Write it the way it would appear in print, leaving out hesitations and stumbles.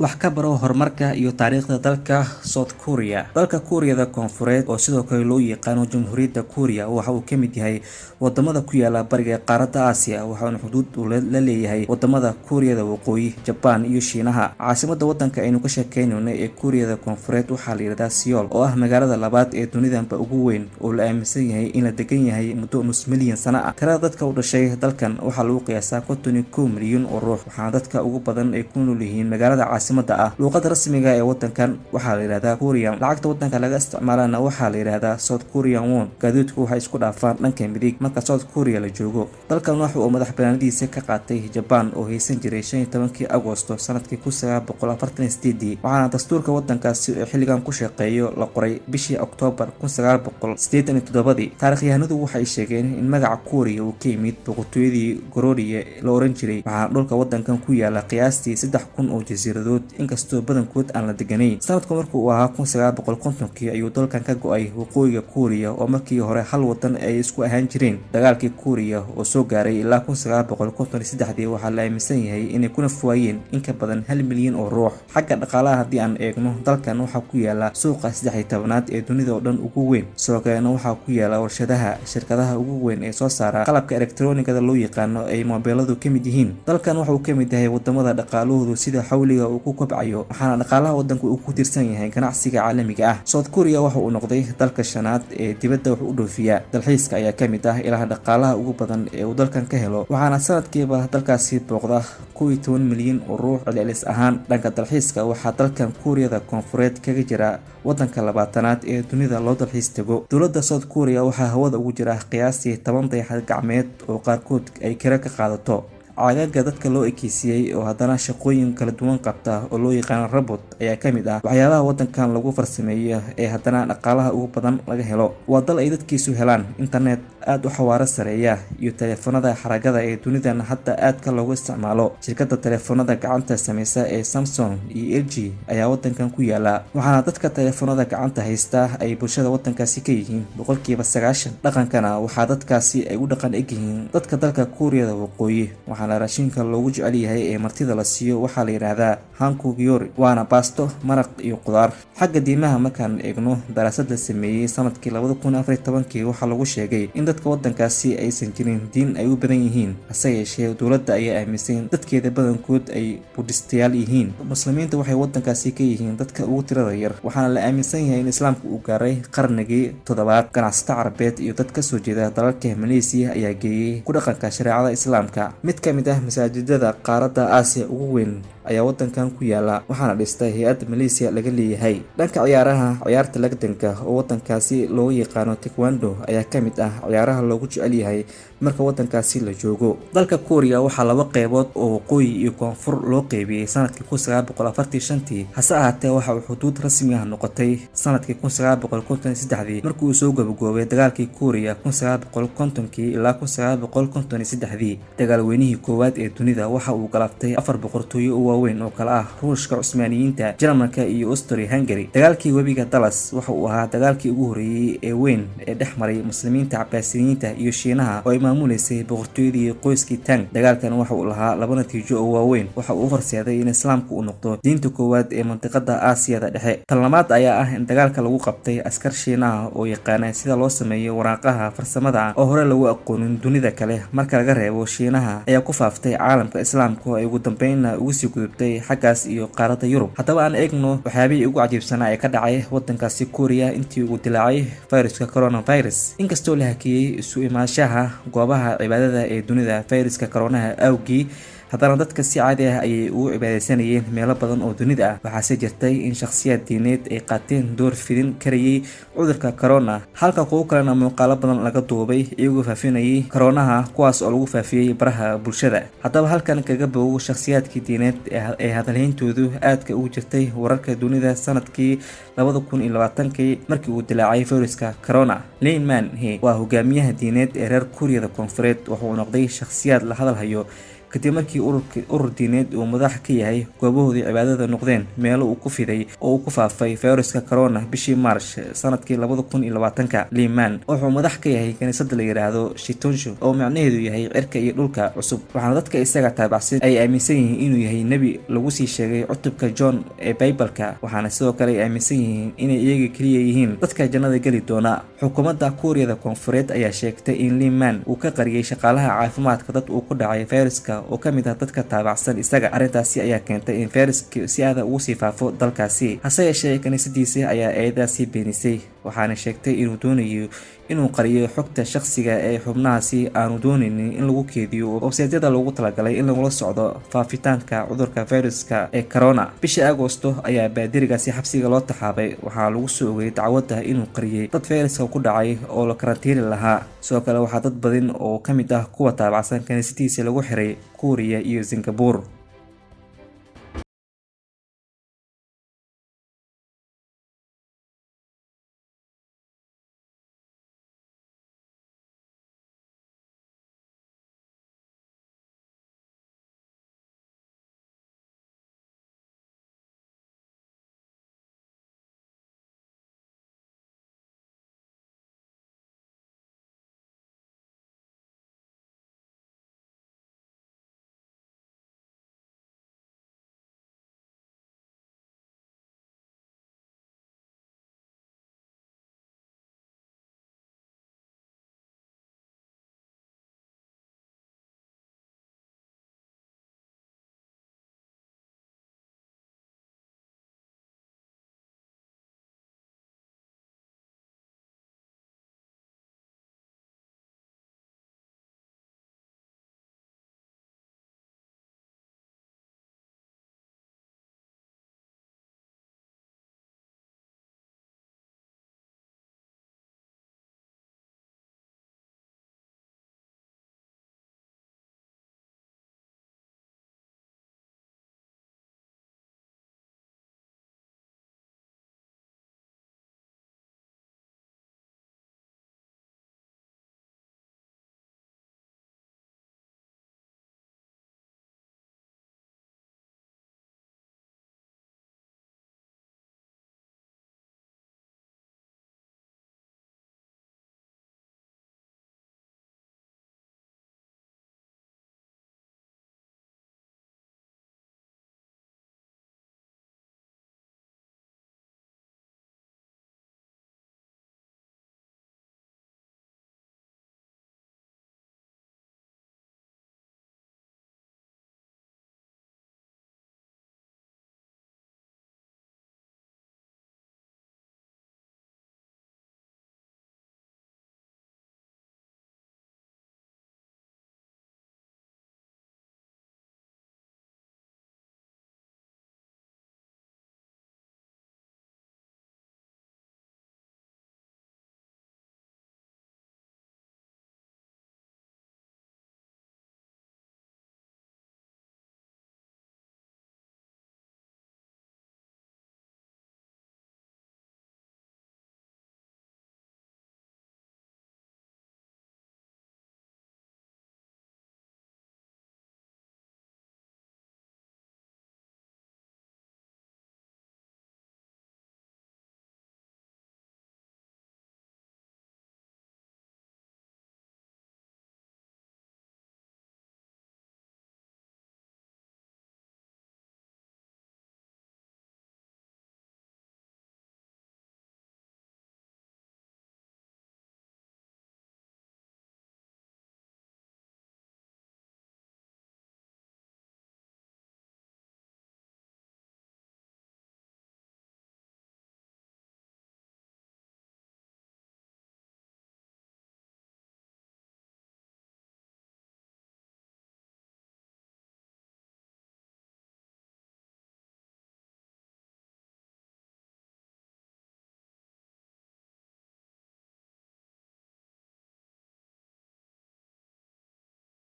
wax ka baro horumarka iyo taariikhda dalka South Korea. Dalka Kuuriyada Koonfureed oo sidoo kale loo yaqaan Jamhuuriyadda Kuuriya waxa uu ka mid yahay wadamada ku yaala bariga qaaradda Aasiya, waxaana xuduud u leeyahay wadamada Kuuriyada Waqooyi, Japan iyo Shiinaha. Caasimadda wadanka aynu ka sheekeynayno ee Kuuriyada Koonfureed waxaa la yiraahdaa Seoul, oo ah magaalada labaad ee dunidanba ugu weyn oo la aaminsan yahay in la degan yahay muddo nus milyan sano ah. Tirada dadka u dhashay dalkan waxaa lagu qiyaasaa 51 milyan oo ruux, waxaana dadka ugu badan ay ku nool yihiin magaalada caasimadda ah. Luqadda rasmiga ee wadankan waxaa la yiraahdaa Korean. Lacagta wadanka laga isticmaalana waxaa la yiraahdaa South Korean won. Gaadiidku waxay isku dhaafaan dhanka midig marka South Korea la joogo. Dalkan waxa uu madaxbannaanidiisa ka qaatay Japan oo haysan jiray 15 Agoosto sanadkii 1948, waxaana dastuurka wadankaasi ee xilligan ku shaqeeyo la qoray bishii Oktoobar 1987. Taariikhyahanadu waxay sheegeen in magaca Korea uu ka yimid boqortooyadii Goryeo la oran jiray, waxaana dhulka wadankan ku yaala qiyaastii 3,000 oo jasiiradood, inkastoo badankood aan la deganayn. Sanadku markuu ahaa 1950 ayuu dalkan ka go'ay waqooyiga Korea oo markii hore hal wadan ay isku ahaan jireen. Dagaalkii Korea oo soo gaaray ilaa 1953 waxaa la aaminsan yahay inay ku nafwaayeen in ka badan 1 milyan oo ruux. Xagga dhaqaalaha haddii aan eegno, dalkan waxaa ku yaala suuqa 13-aad ee dunida oo dhan ugu weyn. Sidoo kalena waxaa ku yaala warshadaha shirkadaha ugu weyn ee soo saara qalabka elektaroonikada loo yaqaano ay moobiladu ka mid yihiin. Dalkan waxa uu ka mid yahay wadamada dhaqaalahoodu sida xawliga uu ku kobcayo, waxaana dhaqaalaha wadanku uu ku tiirsan yahay ganacsiga caalamiga ah. South Korea waxa uu noqday dalka shanaad ee dibadda wax u dhoofiya. Dalxiiska ayaa ka mid ah ilaha dhaqaalaha ugu badan ee uu dalkan ka helo, waxaana sanadkiiba dalkaasi booqda 11 milyan oo ruux celcelis ahaan. Dhanka dalxiiska waxaa dalkan Kuuriyada Koonfureed kaga jira wadanka 20aad ee dunida loo dalxiis tago. Dowladda South Korea waxaa hawada ugu jira qiyaastii 10 dayax gacmeed oo qaarkood ay kira ka qaadato. Caagaga dadka loo ekeysiyay oo haddana shaqooyin kala duwan qabta oo loo yaqaan robot ayaa ka mid ah waxyaabaha wadankan lagu farsameeyo ee haddana dhaqaalaha ugu badan laga helo. Waa dal ay dadkiisu helaan internet aad u xawaaro sareeya iyo taleefanada xaragada ee dunidan hadda aadka loogu isticmaalo. Shirkadda taleefanada gacanta sameysa ee Samsung iyo LG ayaa wadankan ku yaala, waxaana dadka taleefanada gacanta haysta ay bulshada wadankaasi ka yihiin 90%. Dhaqankana waxaa dadkaasi ay u dhaqan egyihiin dadka dalka Kuuriyada Waqooyi, waxaana raashinka loogu jecel yahay ee martida la siiyo waxaa la yiraahdaa Hankuk-yeori, waana baasto, maraq iyo qudaar. Xagga diimaha markaan eegno, daraasad la sameeyay sanadkii 2014 waxaa lagu sheegay in dadka wadankaasi aysan jirin diin ay u badan yihiin, hase yeeshee dowladda ayaa aaminsan dadkeeda badankood ay buddhistayaal yihiin. Muslimiinta waxay wadankaasi ka yihiin dadka ugu tirada yar, waxaana la aaminsan yahay in islaamku uu gaaray qarnigii 7aad. Ganacsato Carabeed iyo dad ka soo jeeda dalalka Malaysia ayaa geeyay ku dhaqanka shareecada Islaamka. Mid ka mid ah masaajidada qaaradda Aasiya ugu weyn ayaa wadankan ku yaala, waxaana dhistay hay'ad Malaysia laga leeyahay. Dhanka ciyaaraha, ciyaarta lagdanka oo wadankaasi loo yaqaano Taekwondo ayaa ka mid ah ciyaaraha loogu jecel yahay marka wadankaasi la joogo. Dalka Korea waxaa laba qaybood oo waqooyi iyo koonfur loo qaybiyay sanadkii 1945, hase ahaatee waxa uu xuduud rasmi ah noqotay sanadkii 1953 markii uu soo gabagaboobay dagaalkii Korea 1950 ilaa 1953. Dagaalweynihii koowaad ee dunida waxa uu galaftay 4 boqortooyo oo waaweyn oo kala ah Ruushka, Cusmaaniyiinta, Jarmalka iyo Austria-Hungary. Dagaalkii webiga Dallas waxa uu ahaa dagaalkii ugu horeeyay ee weyn ee dhex maray Muslimiinta, Cabbaasiyiinta iyo Shiinaha oo ay maamuleysay boqortooyadii qoyskii Tang. Dagaalkan waxa uu lahaa 2 natiijo oo waaweyn. Waxa uu horseeday in Islaamku uu noqdo diinta koowaad ee mantiqada Aasiyada dhexe. Tan labaad ayaa ah in dagaalka lagu qabtay askar Shiinaha oo yaqaana sida loo sameeyo waraaqaha farsamada oo hore lagu aqoonin dunida kale. Marka laga reebo Shiinaha ayaa ku faaftay caalamka Islaamka oo ay ugu dambeynna ugu sii gudubtay xaggaas iyo qaaradda Yurub. Haddaba aan eegno waxyaabihii ugu cajiibsanaa ee ka dhacay wadankaasi Korea intii uu dilaacay fayraska coronavirus. Inkastoo la hakiyay isu imaanshaha goobaha cibaadada ee dunida fayraska corona awgii, haddana dadka si caadi ah ayay ugu cibaadeysanayeen meelo badan oo dunida ah. Waxaase jirtay in shakhsiyaad diineed ay qaateen door fidin karayay cudurka corona, halka kuwo kalena muuqaalo badan laga duubay iyagoo faafinayay coronaha, kuwaas oo lagu faafiyay baraha bulshada. Haddaba halkan kaga bogow shakhsiyaadkii diineed ee hadalhayntoodu aadka ugu jirtay wararka dunida sanadkii 2020 markii uu dilaacay fayraska corona. Lee Man-hee waa hogaamiyaha diineed ee reer Kuuriyada Koonfureed, wuxuu noqday shakhsiyaad la hadalhayo kadib markii urur diineed uu madax ka yahay goobahoodii cibaadada noqdeen meelo uu ku fiday oo uu ku faafay fayraska corona bishii March sanadkii 2020. Liman wuxuu madax ka yahay kaniisada la yiraahdo Shitonshu oo macnaheedu yahay cirka iyo dhulka cusub, waxaana dadka isaga taabacsan ay aaminsan yihiin inuu yahay nabi lagu sii sheegay cutubka John ee Bible-ka, waxaana sidoo kale ay aaminsan yihiin inay iyaga kaliya yihiin dadka jannada gali doona. Xukuumadda Kuuriyada Koonfureed ayaa sheegtay in Liman uu ka qariyay shaqaalaha caafimaadka dad uu ku dhacay fayraska oo kamid ah dadka taabacsan isaga. Arrintaasi ayaa keentay in fayraska si aad ugu sii faafo dalkaasi. Hase yeeshee kaniisadiisa ayaa eedaasi beenisay, waxaana sheegtay inuu doonayo inuu qariyo xogta shakhsiga ee xubnahaasi aanu doonaynin in lagu keediyo website-yada loogu talagalay in lagula socdo faafitaanka cudurka fayraska ee corona. Bishii Agoosto ayaa baadirigaasi xabsiga loo taxaabay, waxaa lagu soo ogay dacwadda inuu qariyay dad fayraska ku dhacay oo la karantiili lahaa. Sidoo kale waxaa dad badan oo kamid ah kuwa taabacsan kaniisadiisa lagu xiray Kuuriya iyo Singapore.